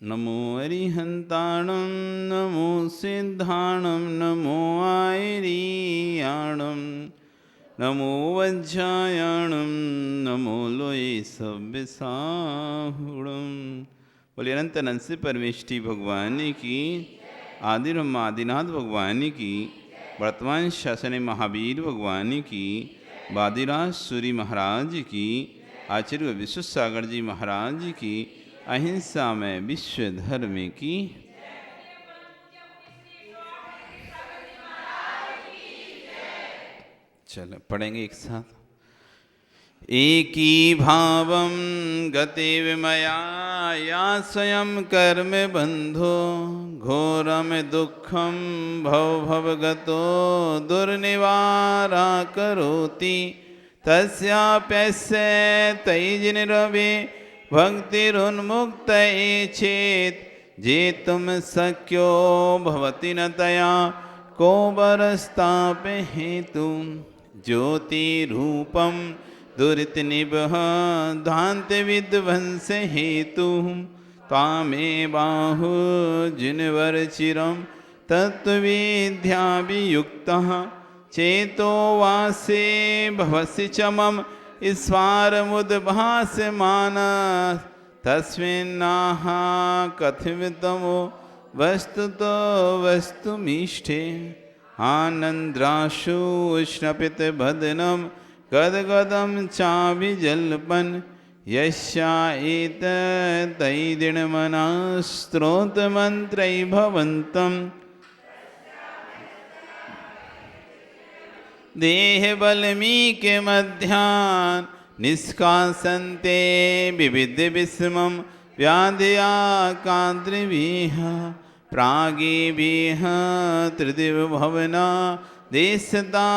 नमो अरिहन्ताणं नमो सिद्धाणं नमो आयरीयाणं नमो वज्रायाणं नमो लोये सव्यसाहुणं। बोलिए अनंत अनंत से परमेष्टि भगवान की, आदि ब्रह्म आदिनाथ भगवान की, वर्तमान शासन महावीर भगवान की, वादिराज सूरी महाराज की, आचार्य विश्वसागर जी महाराज की, अहिंसा में विश्व धर्म की। चलो पढ़ेंगे एक साथ। एकी भावं गति विमया या स्वयं कर्म बंधो घोरम दुखम भव भवगतो दुर्निवारा करोति तस्याप्यस्य तैर्जिनिरवे भक्तिरुन्मुक्त चेत जे तुम शक्यो भवति न तया को बरस्ताप हेतु ज्योतिरूपम दुरित निबह धांत विध्वंस हेतु तामे बाहु जिनवर चिरम तत्विद्याभियुक्तः चेतो वासे भवसि च मम स्फारमुद्भासमान तस्मिन्नाह कथितमो वस्तुतो वस्तुमीष्टे आनन्द्राशु उष्णपितबदनं गदगदं चाभिजल्पन् यस्या एतदैर्दिनमनः स्तोत्रमन्त्रैः भवन्तम् देहबलमीके मध्यान् निष्कासन्ते विविध विस्मं व्याध्या काद्रिभिः प्रागेभिः त्रिदिवभवना देशता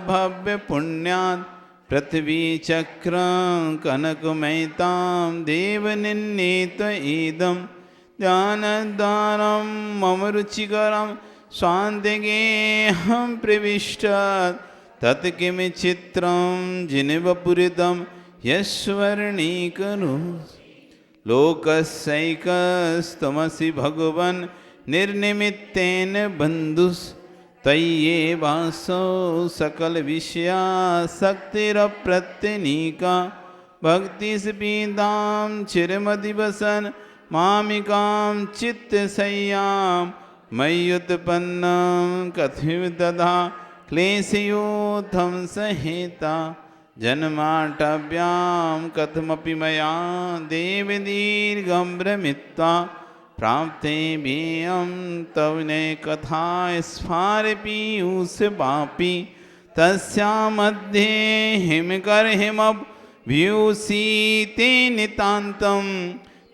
भव्य पुण्यात् पृथ्वी चक्रं कनकमयतां देवनिन्नेत इदं ध्यानदानं मम रुचिकरं स्वान्तिगेहं प्रविष्टात् तत्किमिचित्रं जिनवपुरितं यस्वर्णीकरो लोकस्यैकस्तमसि भगवन् निर्निमित्तेन बन्धुस्त्वय्येवासौ सकलविषयासक्तिरप्रत्यनीका भक्तिस्पीदां चिरमधिवसन् मामिकां चित्तशय्यां मय्युत्पन्नं कथितदा क्लेशयोथं सहेता जन्माटव्यां कथमपि मया देवदीर्घं भ्रमित्वा प्राप्ते भेयं तव न कथा स्फारपीयूषवापि तस्यां मध्ये हिमकरहिमभ्यूषीते नितान्तं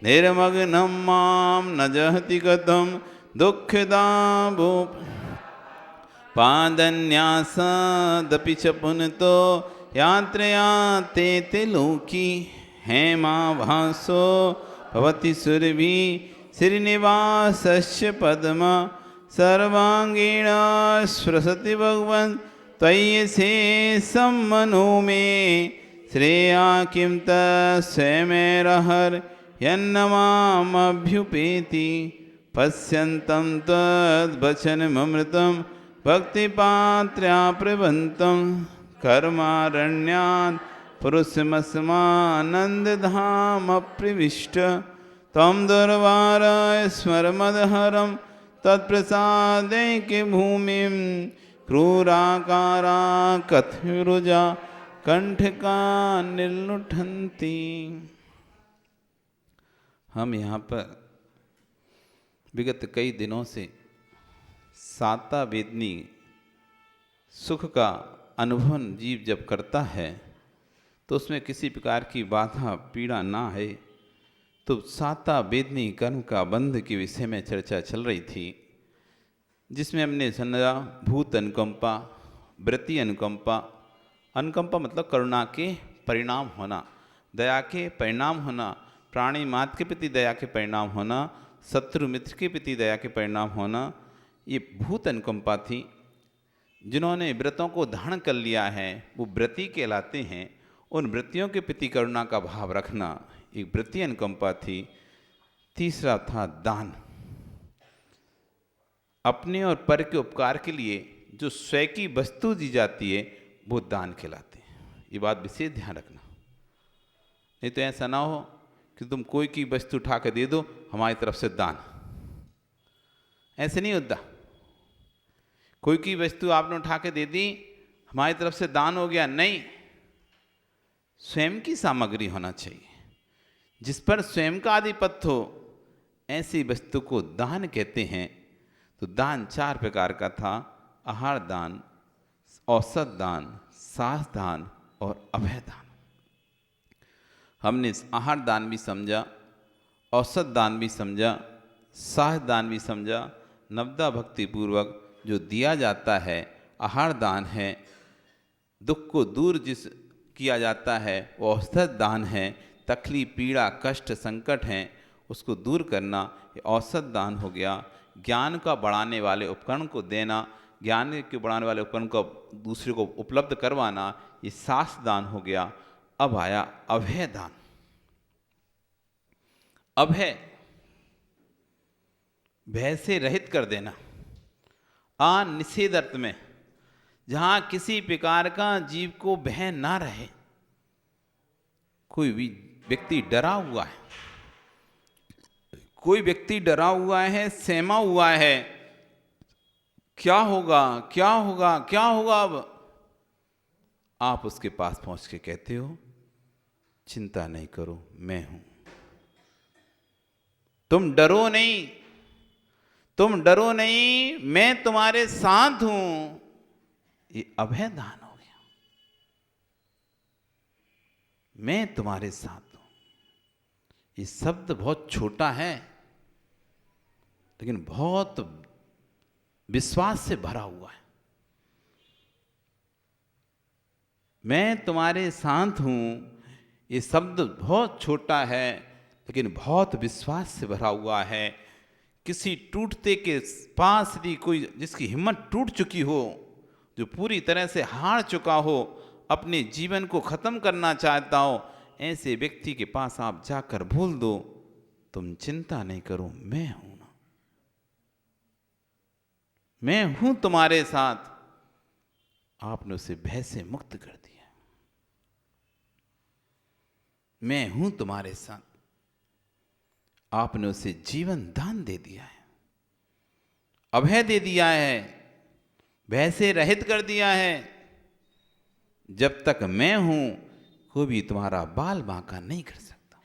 निर्मग्नं मां न जहति कथं दुःखदा भो पादन्यासादपि च पुनतो यात्रया ते लोकी हेमाभासो भवति सुरभि श्रीनिवासस्य पद्मा सर्वांगीण स्पृशति भगवन् त्वयि शेषं मनो मे श्रेया किं तस्मैरहर यन्नमामभ्युपेति पश्यन्तं तद्वचनममृतं भक्तिपात्र्या प्रबन्तं कर्मारण्यात् पुरुषमस्मानन्दधामप्रविष्ट त्वं दुर्वारय स्मरमदहरं तत्प्रसादैके भूमिं क्रूराकारा कथिरुजा कंठका निर्लुठन्ति। हम यहाँ पर विगत कई दिनों से साता वेदनी सुख का अनुभव जीव जब करता है तो उसमें किसी प्रकार की बाधा पीड़ा ना है। तो साता वेदनी कर्म का बंध के विषय में चर्चा चल रही थी, जिसमें हमने समझा भूत अनुकंपा, वृत्ति अनुकंपा। अनुकंपा मतलब करुणा के परिणाम होना, दया के परिणाम होना, प्राणी मात्र के प्रति दया के परिणाम होना, शत्रु मित्र के प्रति दया के परिणाम होना, ये भूत अनुकंपा थी। जिन्होंने व्रतों को धारण कर लिया है वो व्रती कहलाते हैं। उन वृत्तियों के प्रति करुणा का भाव रखना एक वृत्ति अनुकंपा थी। तीसरा था दान। अपने और पर के उपकार के लिए जो स्वयं की वस्तु दी जाती है वो दान कहलाती है। ये बात विशेष ध्यान रखना, नहीं तो ऐसा ना हो कि तुम कोई की वस्तु उठा के दे दो हमारी तरफ से दान, ऐसे नहीं होता। कोई की वस्तु आपने उठा के दे दी हमारी तरफ से दान हो गया, नहीं, स्वयं की सामग्री होना चाहिए जिस पर स्वयं का आधिपत्य हो, ऐसी वस्तु को दान कहते हैं। तो दान 4 प्रकार का था: आहार दान, औसत दान, साथ दान और अभय दान। हमने आहार दान भी समझा, औसत दान भी समझा, साथ दान भी समझा। नवदा भक्ति पूर्वक जो दिया जाता है आहार दान है, दुख को दूर जिस किया जाता है वो औसत दान है। तकलीफ, पीड़ा, कष्ट, संकट हैं उसको दूर करना ये औसत दान हो गया। ज्ञान का बढ़ाने वाले उपकरण को देना, ज्ञान के बढ़ाने वाले उपकरण को दूसरे को उपलब्ध करवाना, ये साथ दान हो गया। अब आया अभय दान। अभय, भय से रहित कर देना। अनिषेध अर्थ में, जहां किसी प्रकार का जीव को भय ना रहे। कोई भी व्यक्ति डरा हुआ है, कोई व्यक्ति डरा हुआ है, सहमा हुआ है, क्या होगा क्या होगा क्या होगा। अब आप उसके पास पहुंच के कहते हो चिंता नहीं करो, मैं हूं, तुम डरो नहीं, तुम डरो नहीं, मैं तुम्हारे साथ हूं। ये अभय दान हो गया। मैं तुम्हारे साथ हूं। ये शब्द बहुत छोटा है लेकिन बहुत विश्वास से भरा हुआ है। मैं तुम्हारे साथ हूं, ये शब्द बहुत छोटा है लेकिन बहुत विश्वास से भरा हुआ है। किसी टूटते के पास भी कोई जिसकी हिम्मत टूट चुकी हो, जो पूरी तरह से हार चुका हो, अपने जीवन को खत्म करना चाहता हो, ऐसे व्यक्ति के पास आप जाकर बोल दो तुम चिंता नहीं करो, मैं हूं ना, मैं हूं तुम्हारे साथ। आपने उसे भय से मुक्त कर दिया। मैं हूं तुम्हारे साथ। आपने उसे जीवन दान दे दिया है, अभय दे दिया है, भय से रहित कर दिया है। जब तक मैं हूं कोई भी तुम्हारा बाल बांका नहीं कर सकता।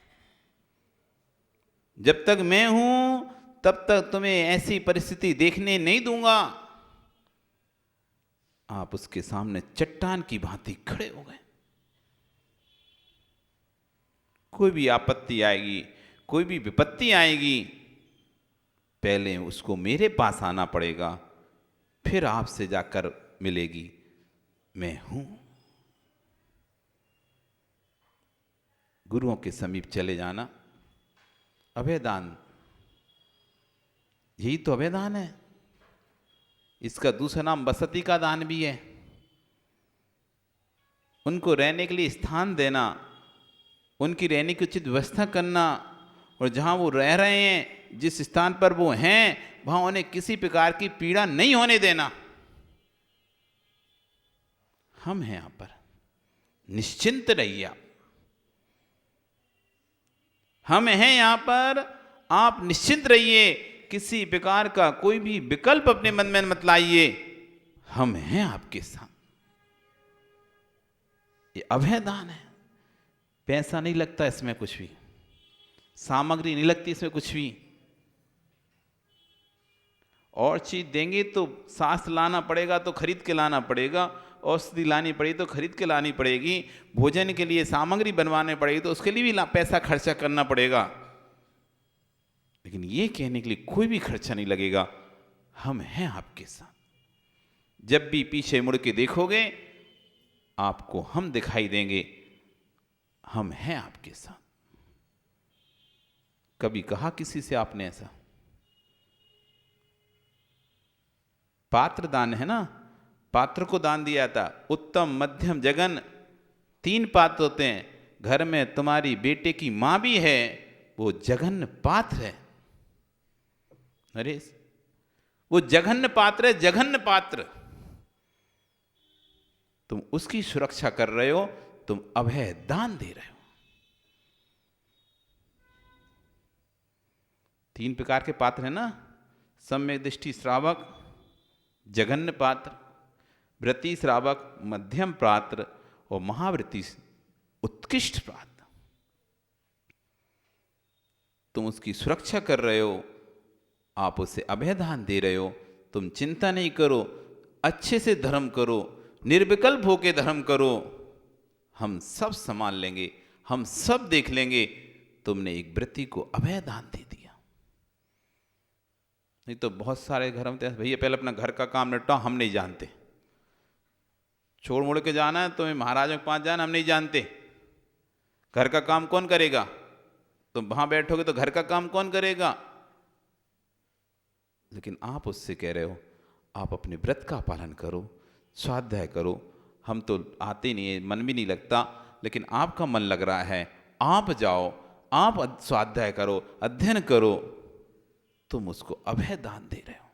जब तक मैं हूं तब तक तुम्हें ऐसी परिस्थिति देखने नहीं दूंगा। आप उसके सामने चट्टान की भांति खड़े हो गए। कोई भी आपत्ति आएगी, कोई भी विपत्ति आएगी, पहले उसको मेरे पास आना पड़ेगा, फिर आपसे जाकर मिलेगी। मैं हूं। गुरुओं के समीप चले जाना अभयदान, यही तो अभयदान है। इसका दूसरा नाम बसती का दान भी है। उनको रहने के लिए स्थान देना, उनकी रहने की उचित व्यवस्था करना, और जहां वो रह रहे हैं, जिस स्थान पर वो हैं, वहां उन्हें किसी प्रकार की पीड़ा नहीं होने देना। हम हैं यहां पर, निश्चिंत रहिए आप। हम हैं यहां पर, आप निश्चिंत रहिए। किसी प्रकार का कोई भी विकल्प अपने मन में मत लाइए। हम हैं आपके साथ। ये अभयदान है। पैसा नहीं लगता इसमें, कुछ भी सामग्री नहीं लगती इसमें, कुछ भी। और चीज देंगे तो शास्त्र लाना पड़ेगा, तो खरीद के लाना पड़ेगा। औषधि लानी पड़ेगी तो खरीद के लानी पड़ेगी। भोजन के लिए सामग्री बनवाने पड़ेगी तो उसके लिए भी पैसा खर्चा करना पड़ेगा। लेकिन ये कहने के लिए कोई भी खर्चा नहीं लगेगा, हम हैं आपके साथ। जब भी पीछे मुड़ के देखोगे आपको हम दिखाई देंगे, हम हैं आपके साथ। कभी कहा किसी से आपने ऐसा? पात्र दान है ना, पात्र को दान दिया था। उत्तम, मध्यम, जघन 3 पात्र होते हैं। घर में तुम्हारी बेटे की मां भी है वो जघन्य पात्र है नरेश, वो जघन्य पात्र है, जघन्य पात्र। तुम उसकी सुरक्षा कर रहे हो, तुम अभय दान दे रहे हो। 3 प्रकार के पात्र है ना, सम्यक दृष्टि श्रावक, जघन्य पात्र, वृत्ति श्रावक, मध्यम पात्र और महावृत्ति उत्कृष्ट पात्र। तुम उसकी सुरक्षा कर रहे हो, आप उसे अभयदान दे रहे हो। तुम चिंता नहीं करो, अच्छे से धर्म करो, निर्विकल्प होके धर्म करो, हम सब संभाल लेंगे, हम सब देख लेंगे। तुमने एक वृत्ति को अभयदान दे दिया। नहीं तो बहुत सारे घर में भैया पहले अपना घर का काम निपटाओ, हम नहीं जानते, छोड़ मोड़ के जाना है तुम्हें महाराजों के पास जाना, हम नहीं जानते, घर का काम कौन करेगा, तुम वहां बैठोगे तो घर का काम कौन करेगा। लेकिन आप उससे कह रहे हो आप अपने व्रत का पालन करो, स्वाध्याय करो। हम तो आते नहीं है, मन भी नहीं लगता, लेकिन आपका मन लग रहा है, आप जाओ, आप स्वाध्याय करो, अध्ययन करो। तुम उसको अभय दान दे रहे हो,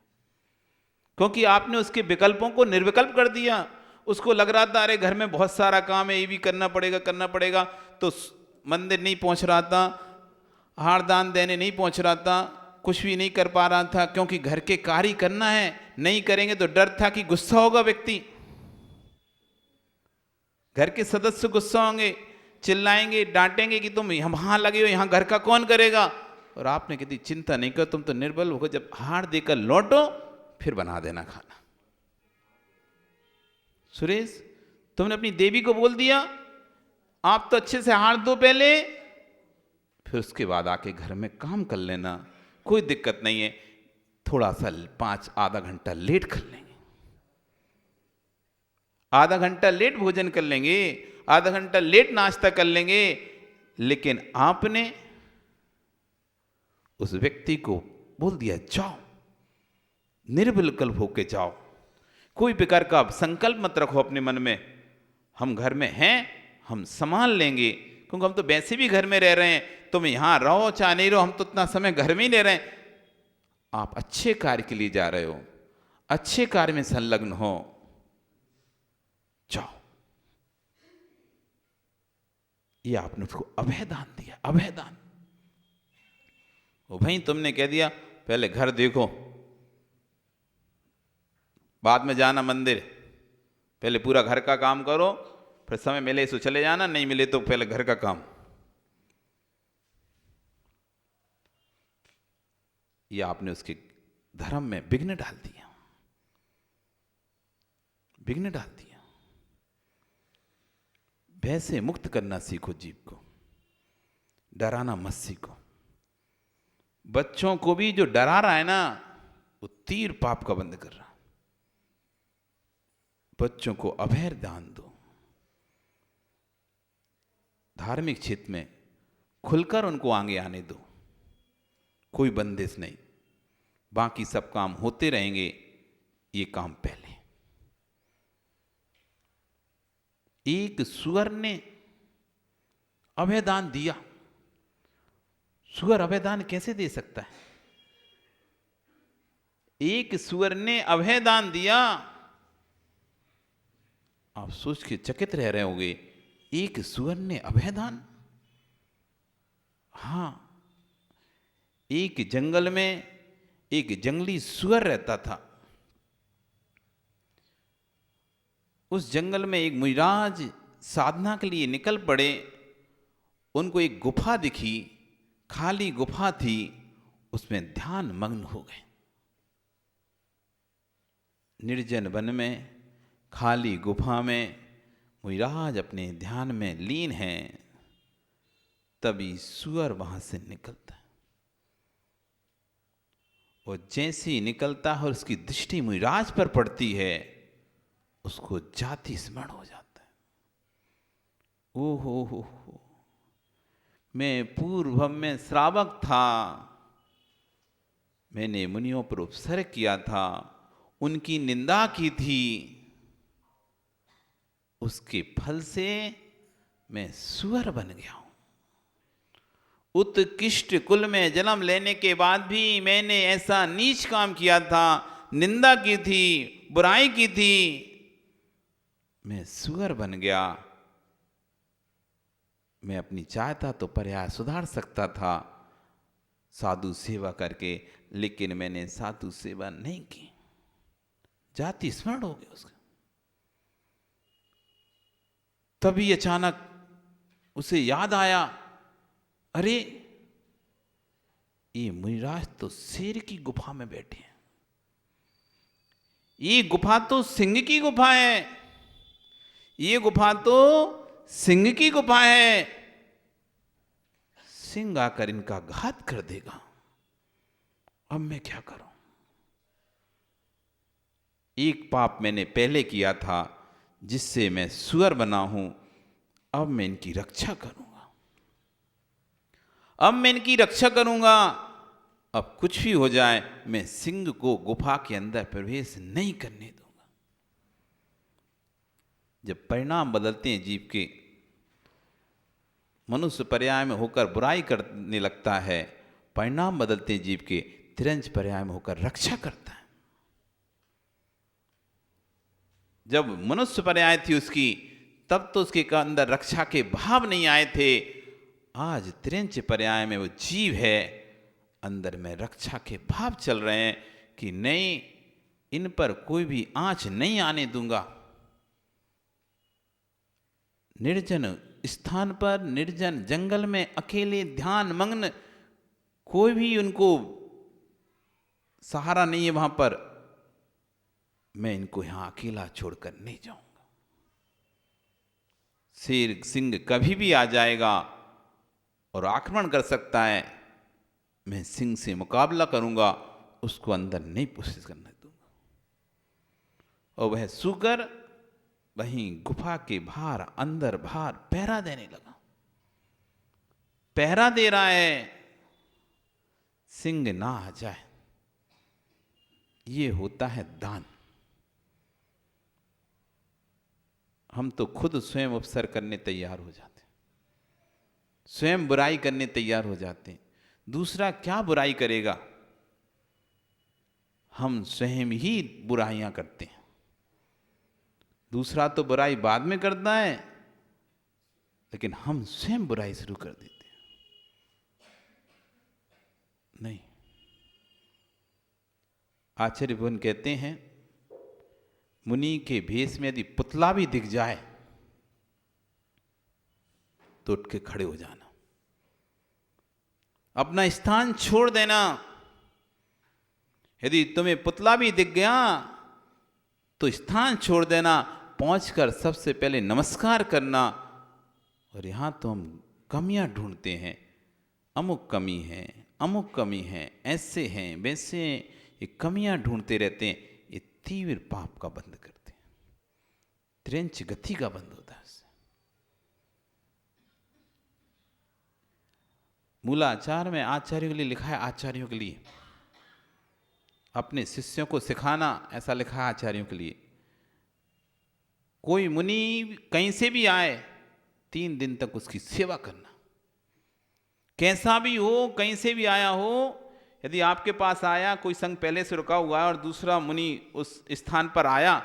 क्योंकि आपने उसके विकल्पों को निर्विकल्प कर दिया। उसको लग रहा था अरे घर में बहुत सारा काम है, ये भी करना पड़ेगा, तो मंदिर नहीं पहुंच रहा था, हार दान देने नहीं पहुंच रहा था, कुछ भी नहीं कर पा रहा था, क्योंकि घर के कार्य करना है, नहीं करेंगे तो डर था कि गुस्सा होगा व्यक्ति, घर के सदस्य गुस्सा होंगे, चिल्लाएंगे, डांटेंगे कि तुम वहां लगे हो, यहां घर का कौन करेगा। और आपने कहती चिंता नहीं कर, तुम तो निर्बल होकर जब हार देकर लौटो फिर बना देना खाना। सुरेश, तुमने अपनी देवी को बोल दिया आप तो अच्छे से हार दो पहले, फिर उसके बाद आके घर में काम कर लेना, कोई दिक्कत नहीं है। थोड़ा सा आधा घंटा लेट कर लेंगे, आधा घंटा लेट भोजन कर लेंगे, आधा घंटा लेट नाश्ता कर लेंगे, लेकिन आपने उस व्यक्ति को बोल दिया जाओ, निर्विकल्प होके जाओ, कोई प्रकार का संकल्प मत रखो अपने मन में, हम घर में हैं, हम संभाल लेंगे, क्योंकि हम तो वैसे भी घर में रह रहे हैं, तुम यहां रहो चाहे नहीं रहो, हम तो इतना समय घर में ही रह रहे हैं। आप अच्छे कार्य के लिए जा रहे हो, अच्छे कार्य में संलग्न हो, जाओ। ये आपने उसको अभयदान दिया, अभयदान। भाई तुमने कह दिया पहले घर देखो, बाद में जाना मंदिर, पहले पूरा घर का काम करो, फिर समय मिले तो चले जाना, नहीं मिले तो पहले घर का काम। ये आपने उसके धर्म में विघ्न डाल दिया, विघ्न डाल दिया। भय से मुक्त करना सीखो जीव को, डराना मत सीखो। बच्चों को भी जो डरा रहा है ना, वो तीर पाप का बंद कर रहा। बच्चों को अभय दान दो, धार्मिक क्षेत्र में खुलकर उनको आगे आने दो, कोई बंदिश नहीं, बाकी सब काम होते रहेंगे, ये काम पहले। एक सुअर ने अभयदान दिया, सुअर अभयदान कैसे दे सकता है? एक सुअर ने अभयदान दिया। आप सोच के चकित रह रहे होंगे, एक सुअर ने अभयदान। हां, एक जंगल में एक जंगली सुअर रहता था। उस जंगल में एक मुनिराज साधना के लिए निकल पड़े। उनको एक गुफा दिखी, खाली गुफा थी, उसमें ध्यान मग्न हो गए। निर्जन वन में खाली गुफा में मुनिराज अपने ध्यान में लीन हैं। तभी सुअर वहां से निकलता है, और जैसे ही निकलता है और उसकी दृष्टि मुनिराज पर पड़ती है, उसको जाति स्मरण हो जाता है। ओ हो, मैं पूर्व में श्रावक था, मैंने मुनियों पर उपसर्ग किया था, उनकी निंदा की थी, उसके फल से मैं सुअर बन गया हूं। उत्कृष्ट कुल में जन्म लेने के बाद भी मैंने ऐसा नीच काम किया था, निंदा की थी, बुराई की थी, मैं सुअर बन गया। मैं अपनी चाहता तो पर्याय सुधार सकता था साधु सेवा करके, लेकिन मैंने साधु सेवा नहीं की। जाति स्मरण हो गया उसका। तभी अचानक उसे याद आया, अरे ये मुनिराज तो शेर की गुफा में बैठे हैं, ये गुफा तो सिंह की गुफा है, ये गुफा तो सिंह की गुफा है, सिंह आकर इनका घात कर देगा, अब मैं क्या करूं? एक पाप मैंने पहले किया था जिससे मैं सुअर बना हूं, अब मैं इनकी रक्षा करूंगा, अब मैं इनकी रक्षा करूंगा। अब कुछ भी हो जाए मैं सिंह को गुफा के अंदर प्रवेश नहीं करने दूंगा। जब परिणाम बदलते हैं जीव के, मनुष्य पर्याय में होकर बुराई करने लगता है, परिणाम बदलते हैं जीव के, तिरंज पर्याय में होकर रक्षा करता है। जब मनुष्य पर्याय थी उसकी, तब तो उसके अंदर रक्षा के भाव नहीं आए थे। आज तिरंज पर्याय में वो जीव है, अंदर में रक्षा के भाव चल रहे हैं कि नहीं, इन पर कोई भी आंच नहीं आने दूंगा। निर्जन स्थान पर, निर्जन जंगल में अकेले ध्यान मग्न, कोई भी उनको सहारा नहीं है वहां पर, मैं इनको यहां अकेला छोड़कर नहीं जाऊंगा। शेर सिंह कभी भी आ जाएगा और आक्रमण कर सकता है, मैं सिंह से मुकाबला करूंगा, उसको अंदर नहीं कोशिश करने दूंगा। और वह सुकर वहीं गुफा के बाहर अंदर बाहर पहरा देने लगा, पहरा दे रहा है, सिंह ना आ जाए। ये होता है दान। हम तो खुद स्वयं उपसर करने तैयार हो जाते, स्वयं बुराई करने तैयार हो जाते, दूसरा क्या बुराई करेगा? हम स्वयं ही बुराइयां करते हैं, दूसरा तो बुराई बाद में करता है, लेकिन हम स्वयं बुराई शुरू कर देते हैं। नहीं, आचार्य भुवन कहते हैं, मुनि के भेष में यदि पुतला भी दिख जाए तो उठ के खड़े हो जाना, अपना स्थान छोड़ देना। यदि तुम्हें पुतला भी दिख गया तो स्थान छोड़ देना, पहुंचकर सबसे पहले नमस्कार करना। और यहां तो हम कमियां ढूंढते हैं, अमुक कमी है, अमुक कमी है, ऐसे हैं वैसे हैं, ये कमियां ढूंढते रहते हैं। ये तीव्र पाप का बंद करते हैं, त्रिंच गति का बंद होता है उससे। मूलाचार में आचार्यों के लिए लिखा है, आचार्यों के लिए अपने शिष्यों को सिखाना, ऐसा लिखा है आचार्यों के लिए। कोई मुनि कहीं से भी आए, 3 दिन तक उसकी सेवा करना, कैसा भी हो, कहीं से भी आया हो। यदि आपके पास आया, कोई संघ पहले से रुका हुआ है और दूसरा मुनि उस स्थान पर आया,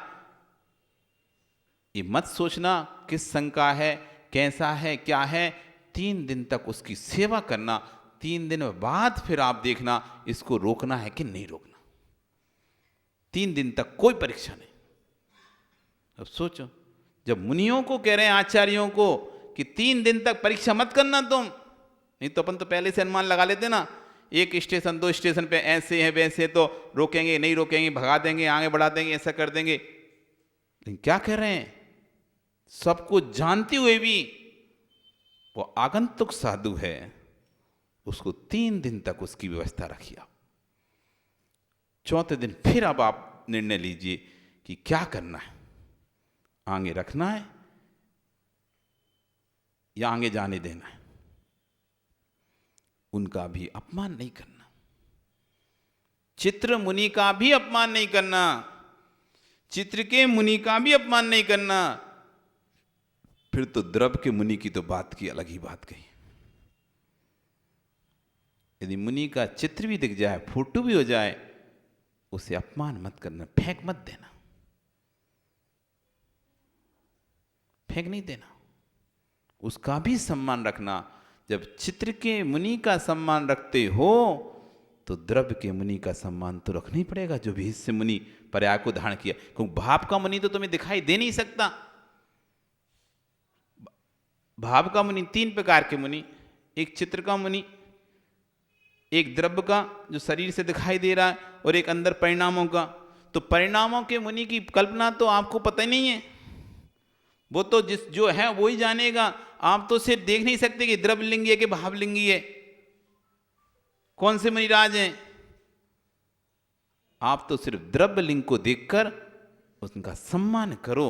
ये मत सोचना किस संघ का है, कैसा है, क्या है। 3 दिन तक उसकी सेवा करना, 3 दिन बाद फिर आप देखना इसको रोकना है कि नहीं रोकना। 3 दिन तक कोई परीक्षा नहीं। अब सोचो, जब मुनियों को कह रहे हैं, आचार्यों को, कि 3 दिन तक परीक्षा मत करना तुम, नहीं तो अपन तो पहले से अनुमान लगा लेते ना, 1 स्टेशन 2 स्टेशन पे ऐसे है वैसे, तो रोकेंगे नहीं रोकेंगे, भगा देंगे, आगे बढ़ा देंगे, ऐसा कर देंगे। लेकिन क्या कह रहे हैं, सब कुछ जानते हुए भी वो आगंतुक साधु है, उसको 3 दिन तक उसकी व्यवस्था रखिए। 4थे दिन फिर अब आप निर्णय लीजिए कि क्या करना है, आगे रखना है या आगे जाने देना है। उनका भी अपमान नहीं करना, चित्र मुनि का भी अपमान नहीं करना, चित्र के मुनि का भी अपमान नहीं करना। फिर तो द्रव के मुनि की तो बात की अलग ही बात कही। यदि मुनि का चित्र भी दिख जाए, फोटो भी हो जाए, उसे अपमान मत करना, फेंक मत देना, फेंक नहीं देना, उसका भी सम्मान रखना। जब चित्र के मुनि का सम्मान रखते हो तो द्रव्य के मुनि का सम्मान तो रखना ही पड़ेगा, जो भी इससे मुनि पर्याय को धारण किया। क्योंकि भाव का मुनि तो तुम्हें दिखाई दे नहीं सकता। भाव का मुनि तीन प्रकार के मुनि, एक चित्र का मुनि, एक द्रव्य का जो शरीर से दिखाई दे रहा है, और एक अंदर परिणामों का। तो परिणामों के मुनि की कल्पना तो आपको पता ही नहीं है, वो तो जिस जो है वो ही जानेगा। आप तो सिर्फ देख नहीं सकते कि द्रव्यलिंगी है कि भावलिंगी है, कौन से मुनिराज हैं। आप तो सिर्फ द्रव्यलिंग को देखकर उनका सम्मान करो,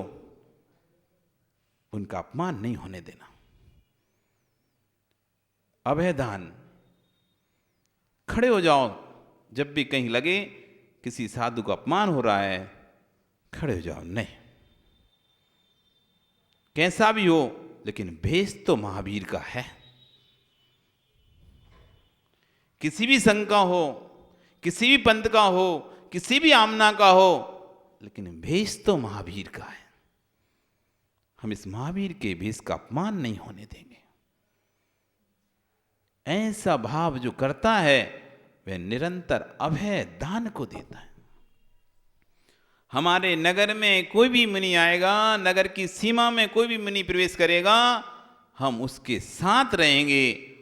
उनका अपमान नहीं होने देना। अभयदान, खड़े हो जाओ, जब भी कहीं लगे किसी साधु का अपमान हो रहा है, खड़े हो जाओ। नहीं, कैसा भी हो, लेकिन भेष तो महावीर का है। किसी भी संघ का हो, किसी भी पंथ का हो, किसी भी आमना का हो, लेकिन भेष तो महावीर का है। हम इस महावीर के भेष का अपमान नहीं होने देंगे। ऐसा भाव जो करता है वह निरंतर अभय दान को देता है। हमारे नगर में कोई भी मुनि आएगा, नगर की सीमा में कोई भी मुनि प्रवेश करेगा, हम उसके साथ रहेंगे,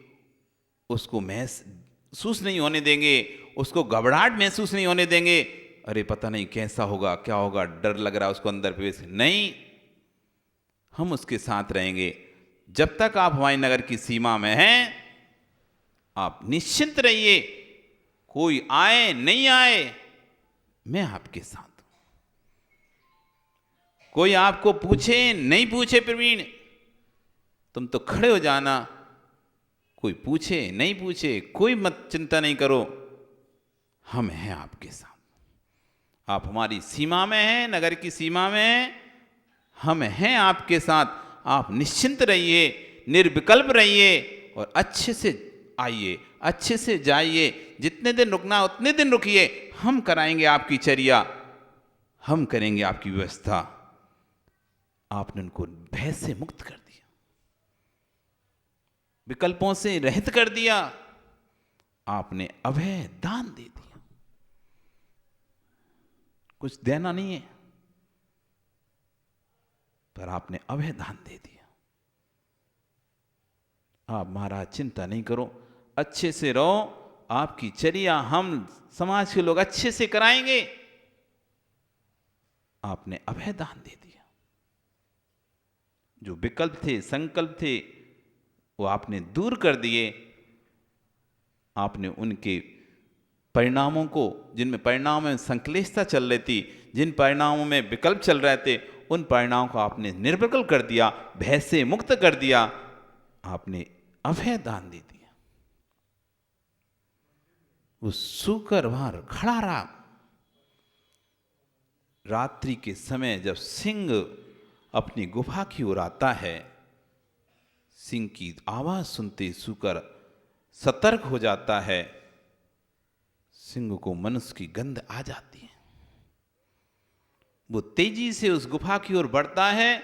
उसको महसूस नहीं होने देंगे, उसको घबराहट महसूस नहीं होने देंगे। अरे पता नहीं कैसा होगा, क्या होगा, डर लग रहा है उसको अंदर प्रवेश। नहीं, हम उसके साथ रहेंगे। जब तक आप हमारे नगर की सीमा में हैं, आप निश्चिंत रहिए, कोई आए नहीं आए, मैं आपके साथ हूं। कोई आपको पूछे नहीं पूछे, प्रवीण तुम तो खड़े हो जाना, कोई पूछे नहीं पूछे, कोई मत चिंता नहीं करो, हम हैं आपके साथ। आप हमारी सीमा में हैं, नगर की सीमा में हैं, हम हैं आपके साथ। आप निश्चिंत रहिए, निर्विकल्प रहिए, और अच्छे से आइए, अच्छे से जाइए। जितने दिन रुकना उतने दिन रुकिए, हम कराएंगे आपकी चर्या, हम करेंगे आपकी व्यवस्था। आपने उनको भय से मुक्त कर दिया, विकल्पों से रहित कर दिया, आपने अभय दान दे दिया। कुछ देना नहीं है, पर आपने अभय दान दे दिया। आप महाराज चिंता नहीं करो, अच्छे से रहो, आपकी चर्या हम समाज के लोग अच्छे से कराएंगे। आपने अभय दान दे दिया। जो विकल्प थे, संकल्प थे, वो आपने दूर कर दिए। आपने उनके परिणामों को, जिनमें परिणामों में संक्लिष्टता चल रही थी, जिन परिणामों में विकल्प चल रहे थे, उन परिणामों को आपने निर्विकल्प कर दिया, भय से मुक्त कर दिया। आपने अभय दान दे दिया। वो सूकर वहां खड़ा रहा। रात्रि के समय जब सिंह अपनी गुफा की ओर आता है, सिंह की आवाज सुनते सूकर सतर्क हो जाता है। सिंह को मनुष्य की गंध आ जाती है। वो तेजी से उस गुफा की ओर बढ़ता है,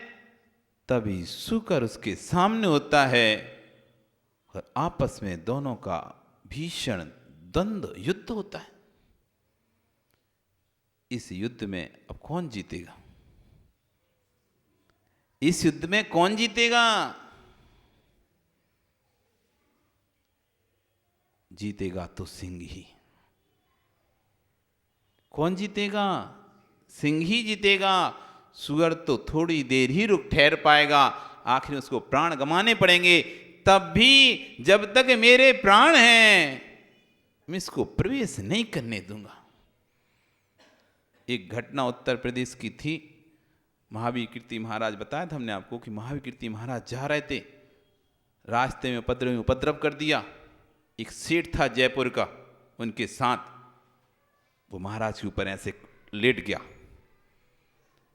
तभी सूकर उसके सामने होता है, और आपस में दोनों का भीषण द्वंद्व युद्ध होता है। इस युद्ध में अब कौन जीतेगा? इस युद्ध में कौन जीतेगा? जीतेगा तो सिंह ही। कौन जीतेगा? सिंह ही जीतेगा। सुअर तो थोड़ी देर ही रुक ठहर पाएगा, आखिर उसको प्राण गंवाने पड़ेंगे। तब भी जब तक मेरे प्राण हैं, मैं इसको प्रवेश नहीं करने दूंगा। एक घटना उत्तर प्रदेश की थी। महावीर कीर्ति महाराज, बताया था हमने आपको कि महावीर कीर्ति महाराज जा रहे थे, रास्ते में उपद्रव कर दिया। एक सेठ था जयपुर का, उनके साथ वो महाराज के ऊपर ऐसे लेट गया।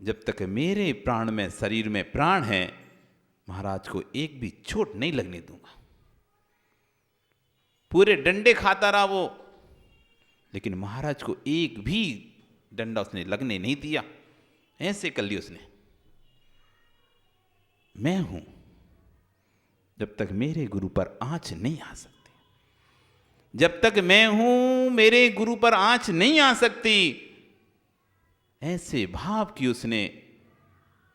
जब तक मेरे प्राण में, शरीर में प्राण है, महाराज को एक भी चोट नहीं लगने दूंगा। पूरे डंडे खाता रहा वो, लेकिन महाराज को एक भी डंडा उसने लगने नहीं दिया। ऐसे कर लिया उसने। मैं हूं, जब तक मेरे गुरु पर आंच नहीं आ सकती, जब तक मैं हूं मेरे गुरु पर आंच नहीं आ सकती। ऐसे भाव की उसने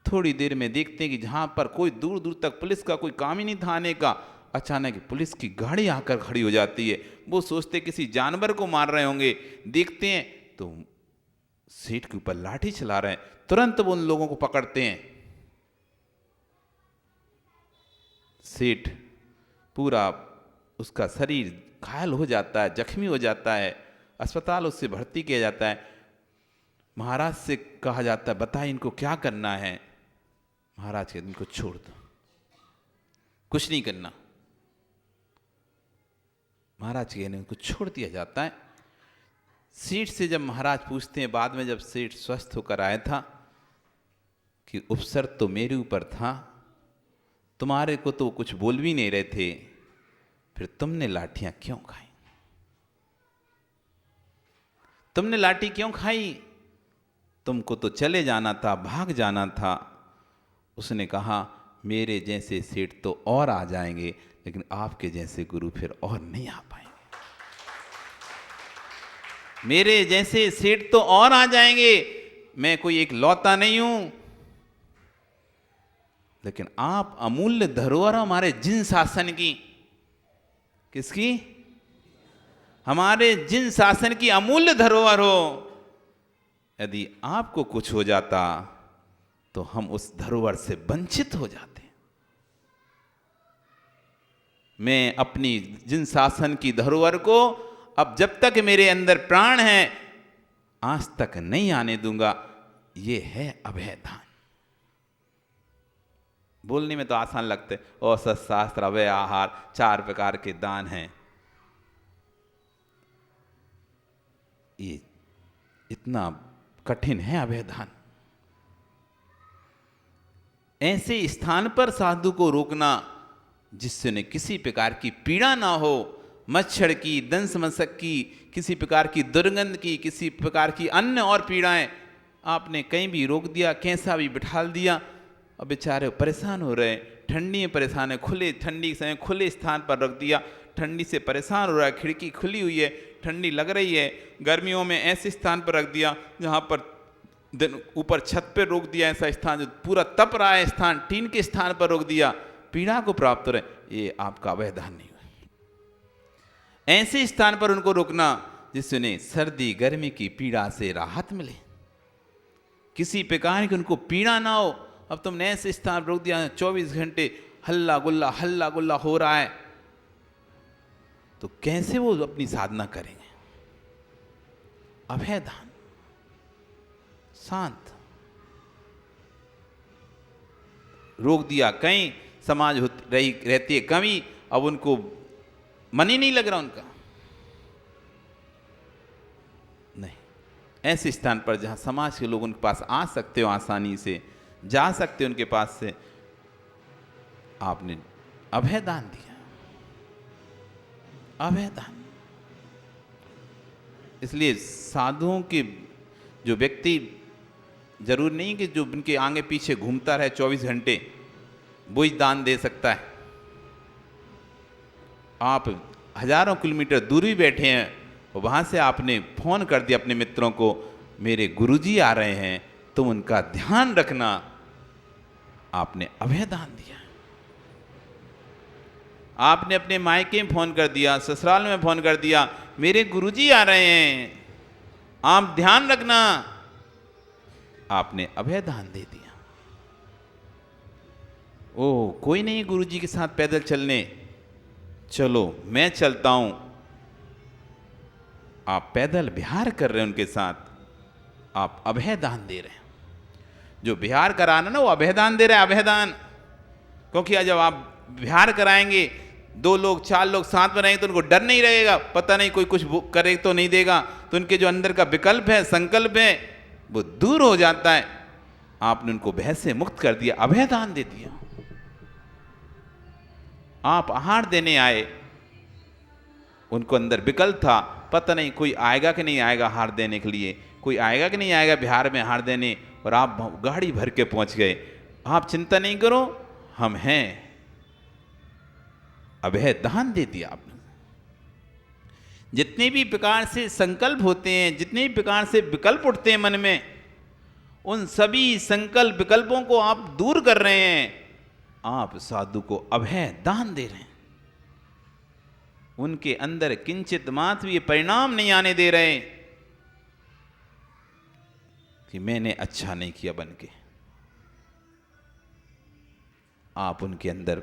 थोड़ी देर में देखते हैं कि जहां पर कोई दूर दूर तक पुलिस का कोई काम ही नहीं था आने का, अचानक पुलिस की गाड़ी आकर खड़ी हो जाती है। वो सोचते किसी जानवर को मार रहे होंगे, देखते हैं तो सेठ के ऊपर लाठी चला रहे हैं। तुरंत वो उन लोगों को पकड़ते हैं। सेठ पूरा उसका शरीर घायल हो जाता है, जख्मी हो जाता है, अस्पताल उससे भर्ती किया जाता है। महाराज से कहा जाता है बताइए इनको क्या करना है। महाराज कहते इनको छोड़ दो, कुछ नहीं करना। महाराज कहते उनको छोड़ दिया जाता है। सेठ से जब महाराज पूछते हैं बाद में, जब सेठ स्वस्थ होकर आया था, कि उपसर्ग तो मेरे ऊपर था, तुम्हारे को तो कुछ बोल भी नहीं रहे थे, फिर तुमने लाठियां क्यों खाई? तुमने लाठी क्यों खाई? तुमको तो चले जाना था, भाग जाना था। उसने कहा मेरे जैसे सेठ तो और आ जाएंगे, लेकिन आपके जैसे गुरु फिर और नहीं आ पाएंगे। मेरे जैसे सेठ तो और आ जाएंगे, मैं कोई एक लौता नहीं हूं, लेकिन आप अमूल्य धरोहर हमारे जिन शासन की। किसकी? हमारे जिन शासन की अमूल्य धरोहर हो। यदि आपको कुछ हो जाता तो हम उस धरोहर से वंचित हो जाते। मैं अपनी जिन शासन की धरोहर को अब जब तक मेरे अंदर प्राण है आज तक नहीं आने दूंगा। ये है अभय दान। बोलने में तो आसान लगते, औसत शास्त्र अभय आहार 4 प्रकार के दान हैं। ये इतना कठिन है अभय दान। ऐसे स्थान पर साधु को रोकना जिससे उन्हें किसी प्रकार की पीड़ा ना हो, मच्छर की, दंश मशक की, किसी प्रकार की दुर्गंध की, किसी प्रकार की अन्य और पीड़ाएं। आपने कहीं भी रोक दिया, कैसा भी बिठाल दिया, अब बेचारे परेशान हो रहे, ठंडी में परेशान है, खुले ठंडी समय खुले स्थान पर रख दिया, ठंडी से परेशान हो रहा है, खिड़की खुली हुई है, ठंडी लग रही है। गर्मियों में ऐसे स्थान पर रख दिया जहाँ पर ऊपर छत पर रोक दिया, ऐसा स्थान जो पूरा तप रहा है स्थान, टीन के स्थान पर रोक दिया, पीड़ा को प्राप्त हो रहे, ये आपका अभय दान नहीं हुआ। ऐसे स्थान पर उनको रोकना जिससे उन्हें सर्दी गर्मी की पीड़ा से राहत मिले, किसी प्रकार की उनको पीड़ा ना हो। अब तुमने ऐसे स्थान रोक दिया 24 घंटे हल्ला गुल्ला हो रहा है, तो कैसे वो अपनी साधना करेंगे? अभय दान, शांत। रोक दिया, कहीं समाज रहती है कमी, अब उनको मन ही नहीं लग रहा उनका। नहीं, ऐसे स्थान पर जहां समाज के लोग उनके पास आ सकते हो, आसानी से जा सकते हो उनके पास से, आपने अभय दान दिया। अभय दान। इसलिए साधुओं के जो व्यक्ति, जरूर नहीं कि जो उनके आगे पीछे घूमता रहे 24 घंटे वो ही दान दे सकता है। आप हजारों किलोमीटर दूर भी बैठे हैं और वहां से आपने फोन कर दिया अपने मित्रों को, मेरे गुरुजी आ रहे हैं, तुम उनका ध्यान रखना, आपने अभय दान दिया। आपने अपने मायके में फोन कर दिया, ससुराल में फोन कर दिया, मेरे गुरुजी आ रहे हैं, आप ध्यान रखना, आपने अभय दान दे दिया। ओ, कोई नहीं गुरुजी के साथ पैदल चलने, चलो मैं चलता हूं। आप पैदल विहार कर रहे हैं उनके साथ, आप अभय दान दे रहे हैं। जो विहार कराना ना वो अभय दान दे रहे हैं, अभय दान। क्योंकि जब आप विहार कराएंगे 2 लोग 4 लोग साथ में रहेंगे तो उनको डर नहीं रहेगा, पता नहीं कोई कुछ करे तो नहीं देगा, तो उनके जो अंदर का विकल्प है, संकल्प है, वो दूर हो जाता है। आपने उनको भय से मुक्त कर दिया, अभय दान दे दिया। आप आहार देने आए, उनको अंदर विकल्प था, पता नहीं कोई आएगा कि नहीं आएगा हार देने के लिए, कोई आएगा कि नहीं आएगा बिहार में हार देने, और आप गाड़ी भर के पहुंच गए। आप चिंता नहीं करो, हम हैं। अभय दान दे दिया आपने। जितने भी प्रकार से संकल्प होते हैं, जितने भी प्रकार से विकल्प उठते हैं मन में, उन सभी संकल्प विकल्पों को आप दूर कर रहे हैं। आप साधु को अभय दान दे रहे हैं। उनके अंदर किंचित मात्र भी परिणाम नहीं आने दे रहे कि मैंने अच्छा नहीं किया बन के। आप उनके अंदर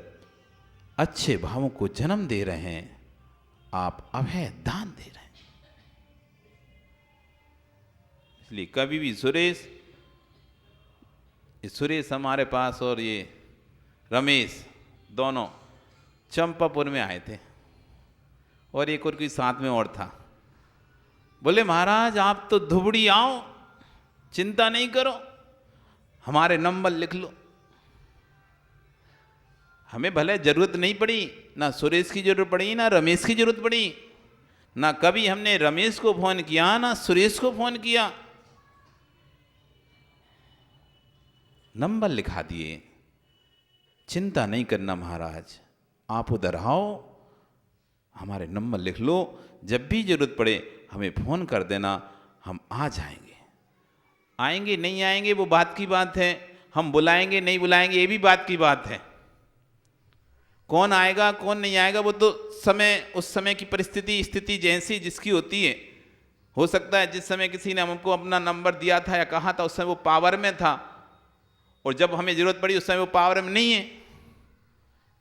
अच्छे भावों को जन्म दे रहे हैं। आप अभय दान दे रहे हैं। इसलिए कभी भी सुरेश हमारे पास और ये रमेश दोनों चंपापुर में आए थे, और एक और कोई साथ में और था। बोले महाराज आप तो धुबड़ी आओ, चिंता नहीं करो, हमारे नंबर लिख लो। हमें भले जरूरत नहीं पड़ी, ना सुरेश की जरूरत पड़ी, ना रमेश की जरूरत पड़ी, ना कभी हमने रमेश को फोन किया, ना सुरेश को फोन किया। नंबर लिखा दिए। चिंता नहीं करना महाराज, आप उधर आओ, हमारे नंबर लिख लो, जब भी जरूरत पड़े हमें फोन कर देना, हम आ जाएंगे। आएंगे नहीं आएंगे वो बात की बात है, हम बुलाएंगे नहीं बुलाएंगे ये भी बात की बात है। कौन आएगा कौन नहीं आएगा वो तो उस समय की परिस्थिति स्थिति जैसी जिसकी होती है। हो सकता है जिस समय किसी ने हमको अपना नंबर दिया था या कहा था उस समय वो पावर में था, और जब हमें जरूरत पड़ी उस समय वो पावर में नहीं है।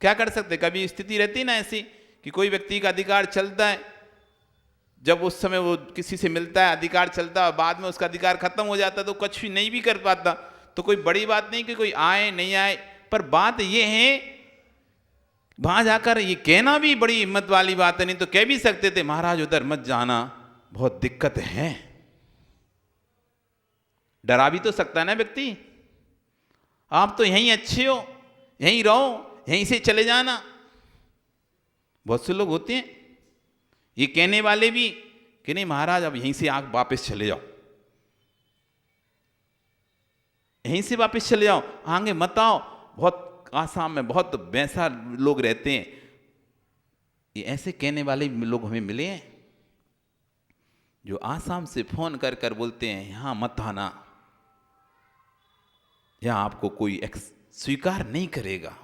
क्या कर सकते, कभी स्थिति रहती ना ऐसी कि कोई व्यक्ति का अधिकार चलता है, जब उस समय वो किसी से मिलता है अधिकार चलता है, बाद में उसका अधिकार खत्म हो जाता है तो कुछ भी नहीं भी कर पाता। तो कोई बड़ी बात नहीं कि कोई आए नहीं आए, पर बात ये है वहां जाकर ये कहना भी बड़ी हिम्मत वाली बात है। नहीं तो कह भी सकते थे महाराज उधर मत जाना, बहुत दिक्कत है। डरा भी तो सकता है ना व्यक्ति, आप तो यहीं अच्छे हो, यहीं रहो, यहीं से चले जाना। बहुत से लोग होते हैं ये कहने वाले भी कि नहीं महाराज अब यहीं से आप वापस चले जाओ, यहीं से वापस चले जाओ, आगे मत आओ। बहुत आसाम में बहुत वैसा लोग रहते हैं, ये ऐसे कहने वाले लोग हमें मिले हैं जो आसाम से फोन कर कर बोलते हैं यहां मत आना, यहां आपको कोई स्वीकार नहीं करेगा।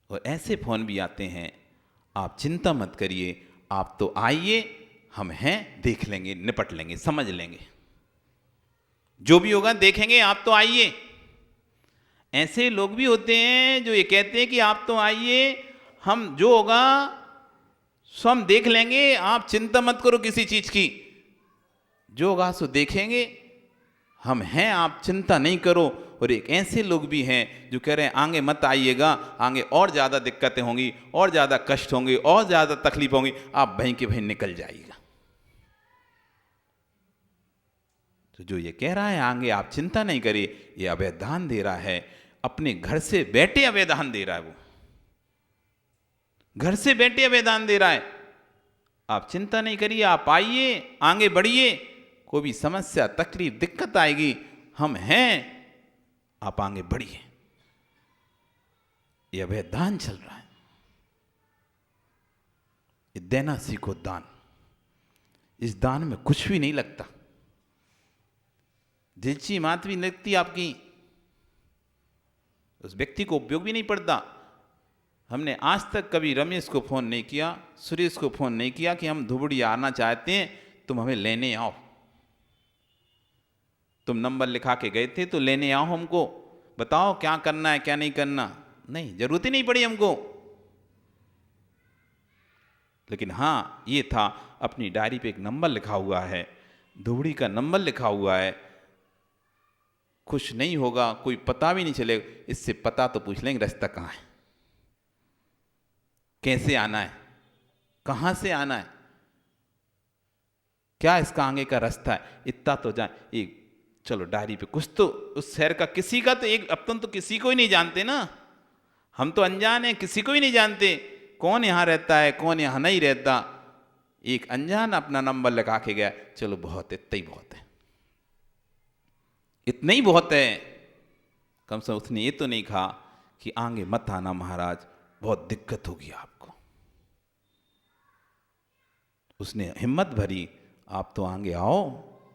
और ऐसे फोन भी आते हैं। आप चिंता मत करिए, आप तो आइए, हम हैं, देख लेंगे, निपट लेंगे, समझ लेंगे, जो भी होगा देखेंगे, आप तो आइए। ऐसे लोग भी होते हैं जो ये कहते हैं कि आप तो आइए, हम जो होगा सो हम देख लेंगे, आप चिंता मत करो किसी चीज की, जो होगा सो देखेंगे, हम हैं, आप चिंता नहीं करो। और एक ऐसे लोग भी हैं जो कह रहे हैं आगे मत आइएगा, आगे और ज़्यादा दिक्कतें होंगी, और ज़्यादा कष्ट होंगे, और ज़्यादा तकलीफ होंगी, आप वहीं के वहीं निकल जाइएगा। तो जो ये कह रहा है आगे आप चिंता नहीं करिए, ये अभय दान दे रहा है, अपने घर से बैठे अभय दान दे रहा है। वो घर से बैठे अभय दान दे रहा है। आप चिंता नहीं करिए, आप आइए, आगे बढ़िए, कोई भी समस्या तकलीफ दिक्कत आएगी, हम हैं, आप आगे बढ़िए। ये अभय दान चल रहा है। ये देना सीखो दान। इस दान में कुछ भी नहीं लगता, दिलची मात भी लगती आपकी, उस व्यक्ति को उपयोग भी नहीं पड़ता। हमने आज तक कभी रमेश को फोन नहीं किया, सुरेश को फोन नहीं किया कि हम धुबड़ी आना चाहते हैं, तुम हमें लेने आओ। तुम नंबर लिखा के गए थे तो लेने आओ, हमको बताओ क्या करना है क्या नहीं करना। नहीं, जरूरत ही नहीं पड़ी हमको। लेकिन हाँ ये था, अपनी डायरी पे एक नंबर लिखा हुआ है, धुबड़ी का नंबर लिखा हुआ है। कुछ नहीं होगा, कोई पता भी नहीं चलेगा, इससे पता तो पूछ लेंगे रास्ता कहाँ है, कैसे आना है, कहाँ से आना है, क्या इसका आगे का रास्ता है, इतना तो जाए। एक चलो डायरी पे कुछ तो उस शहर का, किसी का तो एक अपन तो किसी को ही नहीं जानते ना, हम तो अनजान हैं, किसी को ही नहीं जानते कौन यहाँ रहता है कौन यहाँ नहीं रहता। एक अनजान अपना नंबर लगा के गया, चलो बहुत है, इतना ही बहुत है, इतना ही बहुत है। कम से कम उसने ये तो नहीं कहा कि आगे मत आना महाराज, बहुत दिक्कत होगी आपको। उसने हिम्मत भरी, आप तो आगे आओ,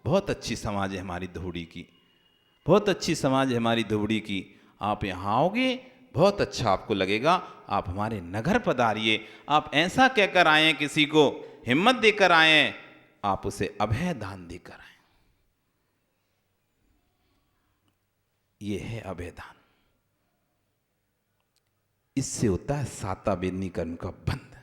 बहुत अच्छी समाज है हमारी धोड़ी की, बहुत अच्छी समाज है हमारी धोड़ी की, आप यहाँ आओगे बहुत अच्छा आपको लगेगा, आप हमारे नगर पधारिए। आप ऐसा कहकर आए किसी को, हिम्मत देकर आए, आप उसे अभय दान देकर आए। ये है अभय दान। इससे होता है साता बेदनी कर्म का बंध।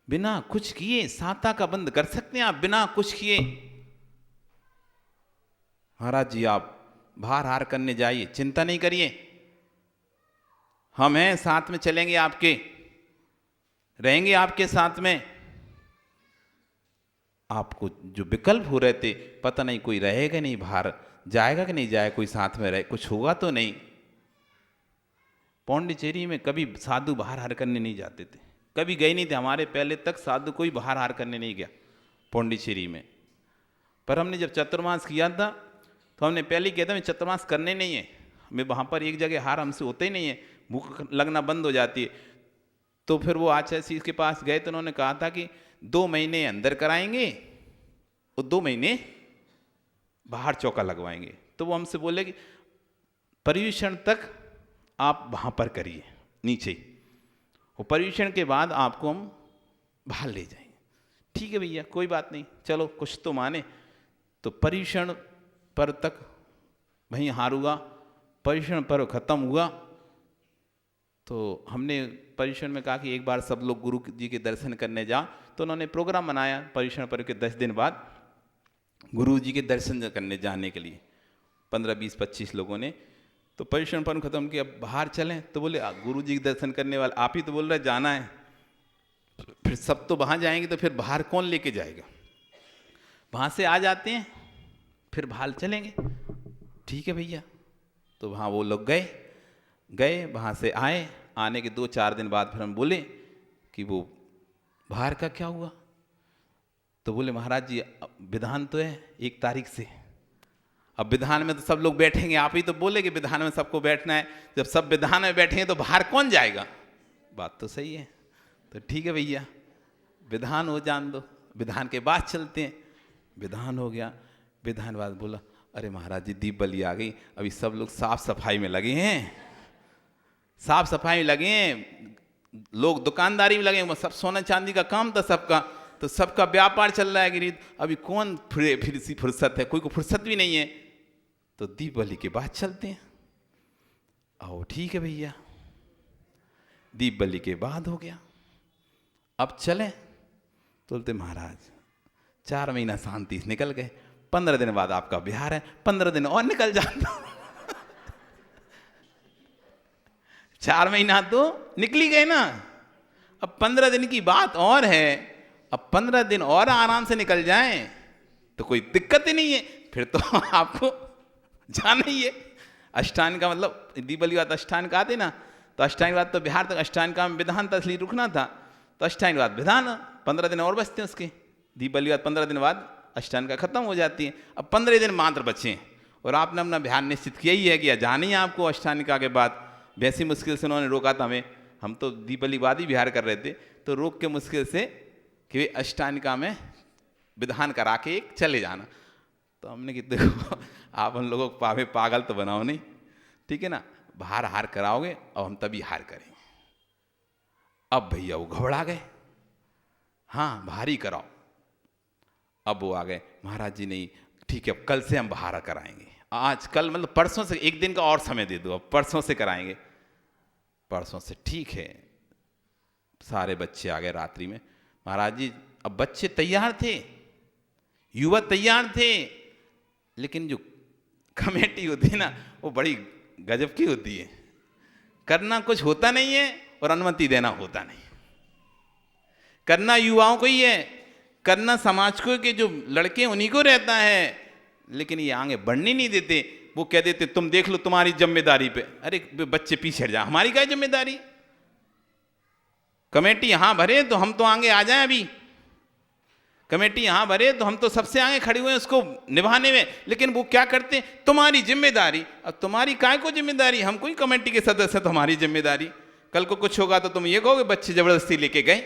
बिना कुछ किए साता का बंद कर सकते हैं आप, बिना कुछ किए। महाराज जी आप बाहर हार करने जाइए, चिंता नहीं करिए, हम हैं साथ में, चलेंगे आपके, रहेंगे आपके साथ में। आपको जो विकल्प हो रहे थे, पता नहीं कोई रहेगा नहीं बाहर, जाएगा कि नहीं जाएगा, कोई साथ में रहे, कुछ होगा तो नहीं। पौंडीचेरी में कभी साधु बाहर हार करने नहीं जाते थे, कभी गए नहीं थे, हमारे पहले तक साधु कोई बाहर हार करने नहीं गया पौंडीचेरी में। पर हमने जब चतुर्मास किया था तो हमने पहले ही किया था मैं चतुर्मास करने नहीं है, मैं वहाँ पर एक जगह हार हमसे होता ही नहीं है, भूख लगना बंद हो जाती है। तो फिर वो आचार्य के पास गए तो उन्होंने कहा था कि 2 महीने अंदर कराएंगे और 2 महीने बाहर चौका लगवाएंगे। तो वो हमसे बोले कि पर्यूषण तक आप वहाँ पर करिए नीचे ही, और पर्यूषण के बाद आपको हम बाहर ले जाएंगे। ठीक है भैया कोई बात नहीं, चलो कुछ तो माने। तो पर्यूषण पर तक वहीं हार हुआ, पर्यूषण पर्व खत्म हुआ तो हमने पर्यूषण में कहा कि एक बार सब लोग गुरु जी के दर्शन करने जा। तो उन्होंने प्रोग्राम बनाया पर्यूषण पर्व के 10 दिन बाद गुरु जी के दर्शन करने जाने के लिए, 15, 20, 25 लोगों ने। तो पर्यूषण पर्व खत्म किया, अब बाहर चलें, तो बोले गुरु जी के दर्शन करने वाले आप ही तो बोल रहे जाना है, फिर सब तो वहाँ जाएंगे तो फिर बाहर कौन लेके जाएगा, वहाँ से आ जाते हैं फिर बाहर चलेंगे। ठीक है भैया। तो वहाँ वो लोग गए वहाँ से आए, आने के 2-4 दिन बाद फिर हम बोले कि वो बाहर का क्या हुआ। तो बोले महाराज जी विधान तो है 1 तारीख से, अब विधान में तो सब लोग बैठेंगे, आप ही तो बोले कि विधान में सबको बैठना है, जब सब विधान में बैठेंगे तो बाहर कौन जाएगा। बात तो सही है। तो ठीक है भैया विधान हो जान दो, विधान के बाद चलते हैं। विधान हो गया, विधान बाद बोला अरे महाराज जी दीप बलि आ गई, अभी सब लोग साफ सफाई में लगे हैं, साफ सफाई में लगे हैं, लोग दुकानदारी में लगे हैं, सब सोना चांदी का काम था सबका, तो सबका व्यापार चल रहा है गिरी, अभी कौन फिर सी फुर्सत है, कोई को फुर्सत भी नहीं है। तो दीप बलि के बाद चलते हैं। आओ ठीक है भैया, दीप बलि के बाद हो गया, अब चले। तो बोलते महाराज 4 महीना शांति से निकल गए, 15 दिन बाद आपका बिहार है, 15 दिन और निकल जाता 4 महीना तो निकली गए ना, अब 15 दिन की बात और है, अब 15 दिन और आराम से निकल जाएं तो कोई दिक्कत ही नहीं है, फिर तो आपको जाना ही है। अष्टांग का मतलब दीप बलि बाद अष्टांग आते ना, तो अष्टांग बाद तो बिहार तक अष्टांग का विधान था, इसलिए रुकना था, तो अष्टांग बाद विधान 15 दिन और बचते हैं उसके, दीप बलि बाद 15 दिन बाद अष्टांग का खत्म हो जाती है। अब 15 दिन मात्र बचे और आपने अपना बिहार निश्चित किया ही है कि जाना ही आपको अष्टांगिका के बाद। वैसी मुश्किल से उन्होंने रोका था हमें, हम तो दीप बलि बाद ही बिहार कर रहे थे, तो रोक के मुश्किल से कि अष्टांगिका में विधान करा के एक चले जाना। तो हमने कि देखो आप हम लोगों को पागल तो बनाओ नहीं, ठीक है ना, बाहर हार कराओगे और हम तभी हार करेंगे। अब भैया वो घबरा गए, हाँ बाहर ही कराओ। अब वो आ गए, महाराज जी नहीं ठीक है अब कल से हम बाहर कराएंगे, आज कल मतलब परसों से, 1 दिन का और समय दे दो, अब परसों से कराएंगे। परसों से ठीक है, सारे बच्चे आ गए रात्रि में। महाराज जी अब बच्चे तैयार थे, युवा तैयार थे, लेकिन जो कमेटी होती है ना वो बड़ी गजब की होती है, करना कुछ होता नहीं है और अनुमति देना होता नहीं। करना युवाओं को ही है, करना समाज को के जो लड़के उन्हीं को रहता है, लेकिन ये आगे बढ़ने नहीं देते। वो कह देते तुम देख लो तुम्हारी जिम्मेदारी पे। अरे बच्चे पीछे हट जा, हमारी क्या जिम्मेदारी? कमेटी यहां भरे तो हम तो आगे आ जाएं, अभी कमेटी यहां भरे तो हम तो सबसे आगे खड़े हुए हैं उसको निभाने में, लेकिन वो क्या करते हैं, तुम्हारी जिम्मेदारी। अब तुम्हारी काय को जिम्मेदारी? हम कोई कमेटी के सदस्य, तो हमारी जिम्मेदारी। कल को कुछ होगा तो तुम ये कहोगे बच्चे जबरदस्ती लेके गए।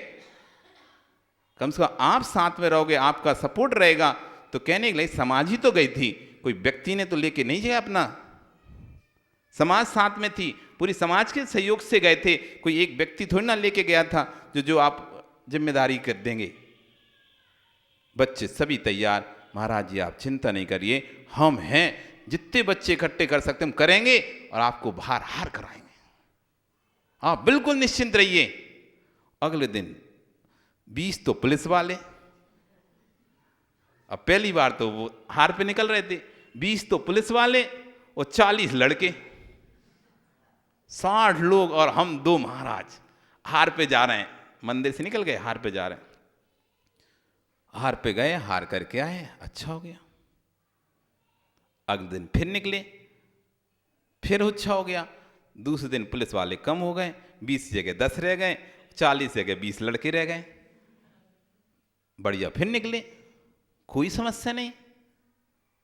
कम से कम आप साथ में रहोगे, आपका सपोर्ट रहेगा। तो कहने के लिए समाज ही तो गई थी, कोई व्यक्ति ने तो लेके नहीं गया अपना, समाज साथ में थी, पूरी समाज के सहयोग से गए थे। कोई एक व्यक्ति थोड़ी ना लेके गया था जो आप जिम्मेदारी कर देंगे। बच्चे सभी तैयार, महाराज जी आप चिंता नहीं करिए, हम हैं, जितने बच्चे इकट्ठे कर सकते हम करेंगे और आपको बाहर हार कराएंगे, आप बिल्कुल निश्चिंत रहिए। अगले दिन 20 तो पुलिस वाले, अब पहली बार तो वो हार पे निकल रहे थे, 20 तो पुलिस वाले और 40 लड़के, 60 लोग और हम 2 महाराज हार पे जा रहे हैं। मंदिर से निकल गए, हार पे जा रहे हैं। हार पे गए, हार करके आए, अच्छा हो गया। अगले दिन फिर निकले, फिर अच्छा हो गया। दूसरे दिन पुलिस वाले कम हो गए, 20 जगह 10 रह गए, 40 जगह 20 लड़के रह गए। बढ़िया, फिर निकले, कोई समस्या नहीं।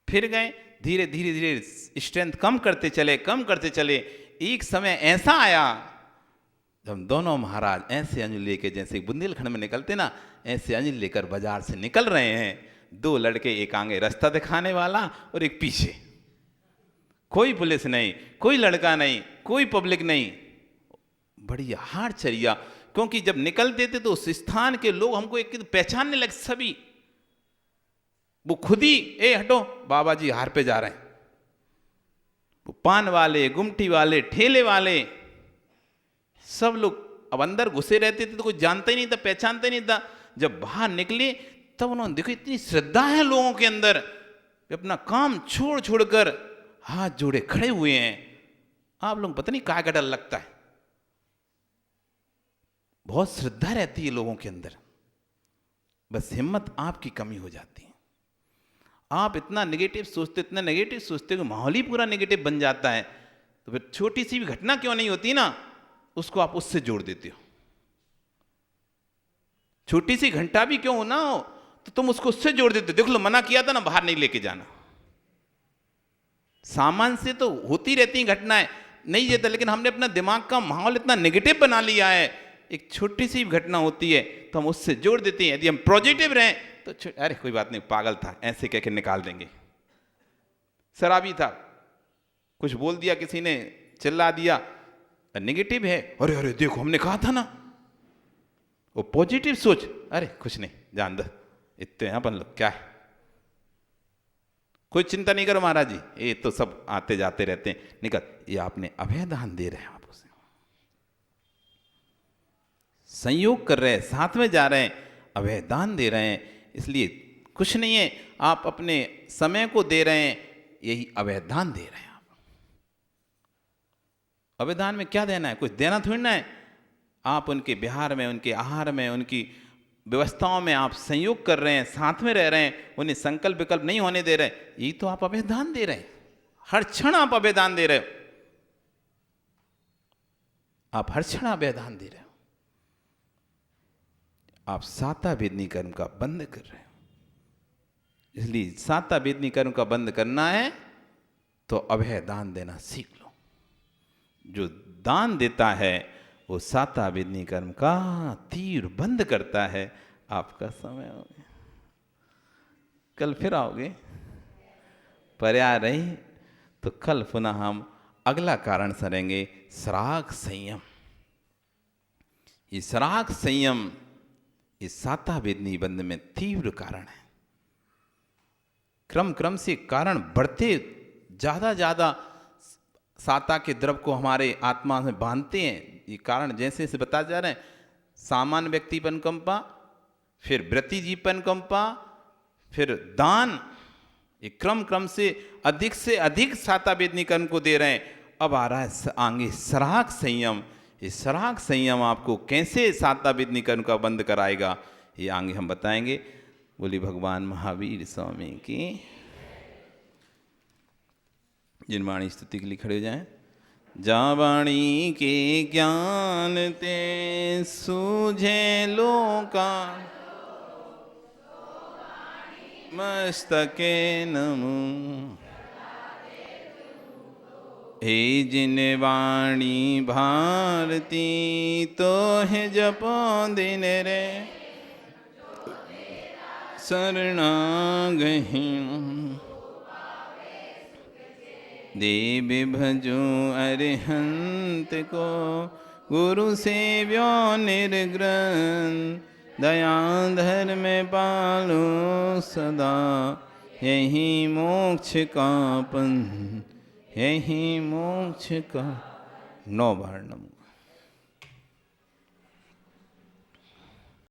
फिर गए, धीरे धीरे धीरे स्ट्रेंथ कम करते चले, कम करते चले। एक समय ऐसा आया जब दोनों महाराज ऐसे अंजलि लेके, जैसे बुंदेलखंड में निकलते ना, ऐसे अंजलि लेकर बाजार से निकल रहे हैं। 2 लड़के, एक आगे रास्ता दिखाने वाला और एक पीछे। कोई पुलिस नहीं, कोई लड़का नहीं, कोई पब्लिक नहीं, बढ़िया हार चरिया। क्योंकि जब निकलते थे तो उस स्थान के लोग हमको एक पहचानने लगे सभी। वो खुद ही, ए हटो बाबा जी हार पे जा रहे हैं। वो पान वाले, गुमटी वाले, ठेले वाले, सब लोग अब अंदर घुसे रहते थे तो कोई जानता ही नहीं था, पहचानता ही नहीं था। जब बाहर निकले तब उन्होंने देखो इतनी श्रद्धा है लोगों के अंदर, अपना काम छोड़ छोड़कर हाथ जोड़े खड़े हुए हैं। आप लोग पता नहीं क्या का डर लगता है, बहुत श्रद्धा रहती है लोगों के अंदर। बस हिम्मत आपकी कमी हो जाती है। आप इतना नेगेटिव सोचते, इतना नेगेटिव सोचते कि माहौल ही पूरा नेगेटिव बन जाता है। तो फिर छोटी सी भी घटना क्यों नहीं होती ना, उसको आप उससे जोड़ देते हो। छोटी सी घंटा भी क्यों ना हो तो तुम उसको उससे जोड़ देते हो। देख लो, मना किया था ना बाहर नहीं लेके जाना। सामान से तो होती रहती घटनाएं, नहीं देता, लेकिन हमने अपना दिमाग का माहौल इतना नेगेटिव बना लिया है। एक छोटी सी घटना होती है तो हम उससे जोड़ देते हैं। यदि हम पॉजिटिव रहें तो अरे कोई बात नहीं, पागल था, ऐसे कह के निकाल देंगे। शराबी था, कुछ बोल दिया किसी ने, चिल्ला दिया, नेगेटिव है, अरे अरे देखो हमने कहा था ना। वो पॉजिटिव सोच, अरे कुछ नहीं, जान दो, इतने अपन लोग क्या है, कोई चिंता नहीं करो महाराज जी, ये तो सब आते जाते रहते हैं, निकल। ये आपने अभय दान दे रहे हैं, आप उसे संयोग कर रहे हैं, साथ में जा रहे हैं, अभय दान दे रहे हैं, इसलिए कुछ नहीं है। आप अपने समय को दे रहे हैं, यही अभय दान दे रहे हैं। आप अभय दान में क्या देना है, कुछ देना थोड़ी ना है। आप उनके विहार में, उनके आहार में, उनकी व्यवस्थाओं में आप संयोग कर रहे हैं, साथ में रह रहे हैं, उन्हें संकल्प विकल्प नहीं होने दे रहे, यही तो आप अभय दान दे रहे हैं। हर क्षण आप अभय दान दे रहे हो, आप हर क्षण अभय दान दे रहे हो। आप साता वेदनी कर्म का बंद कर रहे हो। इसलिए साता वेदनी कर्म का बंद करना है तो अभय दान देना सीख लो। जो दान देता है वो साता वेदनी कर्म का तीर बंद करता है। आपका समय हो गया, कल फिर आओगे, पर्याय रही तो कल पुनः हम अगला कारण सरेंगे, सराग संयम। ये सराग संयम इस साता वेदनी बंध में तीव्र कारण है। क्रम क्रम से कारण बढ़ते, ज्यादा ज्यादा साता के द्रव को हमारे आत्मा में बांधते हैं। ये कारण जैसे जैसे बता जा रहे हैं, सामान्य व्यक्तिपन कंपा, फिर व्रती जीवन कंपा, फिर दान, ये क्रम क्रम से अधिक साता वेदनी कर्म को दे रहे हैं। अब आ रहा है आगे सराग संयम। ये सराग संयम आपको कैसे साता वेदनी कर्म का बंद कराएगा, ये आगे हम बताएंगे। बोली भगवान महावीर स्वामी की। जिन वाणी स्तुति के लिए खड़े हो जाएं। जा वाणी के ज्ञान ते सूझे लोका मस्तके नमो। हे जिन वाणी भारती तो है जपो दिन रे शरणागहि। देव भजो अरिहंत को गुरु सेव्यो निर्ग्रंथ। दया धर्म पालो सदा यही मोक्ष का पंथ, यही मोक्ष का। 9 बार नमो।